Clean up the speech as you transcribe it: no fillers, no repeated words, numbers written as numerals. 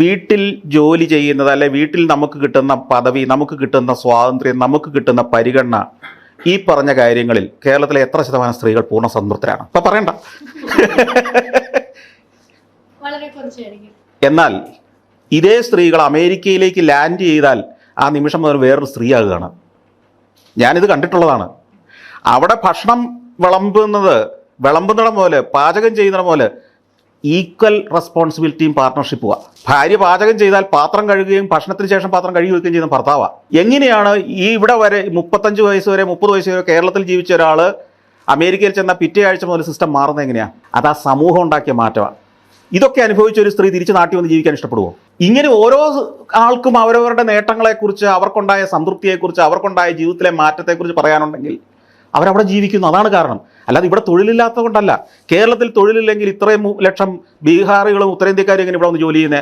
വീട്ടിൽ ജോലി ചെയ്യുന്നത്, അല്ലെ വീട്ടിൽ നമുക്ക് കിട്ടുന്ന പദവി, നമുക്ക് കിട്ടുന്ന സ്വാതന്ത്ര്യം, നമുക്ക് കിട്ടുന്ന പരിഗണന, ഈ പറഞ്ഞ കാര്യങ്ങളിൽ കേരളത്തിലെ എത്ര ശതമാനം സ്ത്രീകൾ പൂർണ്ണ സംതൃപ്തരാണ്? ഇപ്പൊ പറയണ്ട. എന്നാൽ ഇതേ സ്ത്രീകൾ അമേരിക്കയിലേക്ക് ലാൻഡ് ചെയ്താൽ ആ നിമിഷം മുതൽ വേറൊരു സ്ത്രീയാകുകയാണ്. ഞാനിത് കണ്ടിട്ടുള്ളതാണ്. അവിടെ ഭക്ഷണം വിളമ്പുന്നിടം പോലെ, പാചകം ചെയ്യുന്നിടം പോലെ ഈക്വൽ റെസ്പോൺസിബിലിറ്റിയും പാർട്ട്ണർഷിപ്പുക. ഭാര്യ പാചകം ചെയ്താൽ പാത്രം കഴുകുകയും ഭക്ഷണത്തിന് ശേഷം പാത്രം കഴുകി വയ്ക്കുകയും ചെയ്യുന്ന ഭർത്താവാണ്. എങ്ങനെയാണ് ഈ ഇവിടെ വരെ 35 വയസ്സ് വരെ 30 വയസ്സ് വരെ കേരളത്തിൽ ജീവിച്ച ഒരാൾ അമേരിക്കയിൽ ചെന്ന പിറ്റേ ആഴ്ച മുതൽ സിസ്റ്റം മാറുന്നത് എങ്ങനെയാണ്? അത് ആ സമൂഹം ഉണ്ടാക്കിയ മാറ്റമാണ്. ഇതൊക്കെ അനുഭവിച്ച ഒരു സ്ത്രീ തിരിച്ച് നാട്ടിൽ വന്ന് ജീവിക്കാൻ ഇഷ്ടപ്പെടുമോ? ഇങ്ങനെ ഓരോ ആൾക്കും അവരവരുടെ നേട്ടങ്ങളെക്കുറിച്ച്, അവർക്കുണ്ടായ സംതൃപ്തിയെക്കുറിച്ച്, അവർക്കുണ്ടായ ജീവിതത്തിലെ മാറ്റത്തെക്കുറിച്ച് പറയാനുണ്ടെങ്കിൽ അവരവിടെ ജീവിക്കുന്നു. അതാണ് കാരണം. അല്ലാതെ ഇവിടെ തൊഴിലില്ലാത്തത് കൊണ്ടല്ല. കേരളത്തിൽ തൊഴിലില്ലെങ്കിൽ ഇത്രയും ലക്ഷം ബീഹാറികളും ഉത്തരേന്ത്യക്കാരും എങ്ങനെ ഇവിടെ വന്ന് ജോലി ചെയ്യുന്നത്?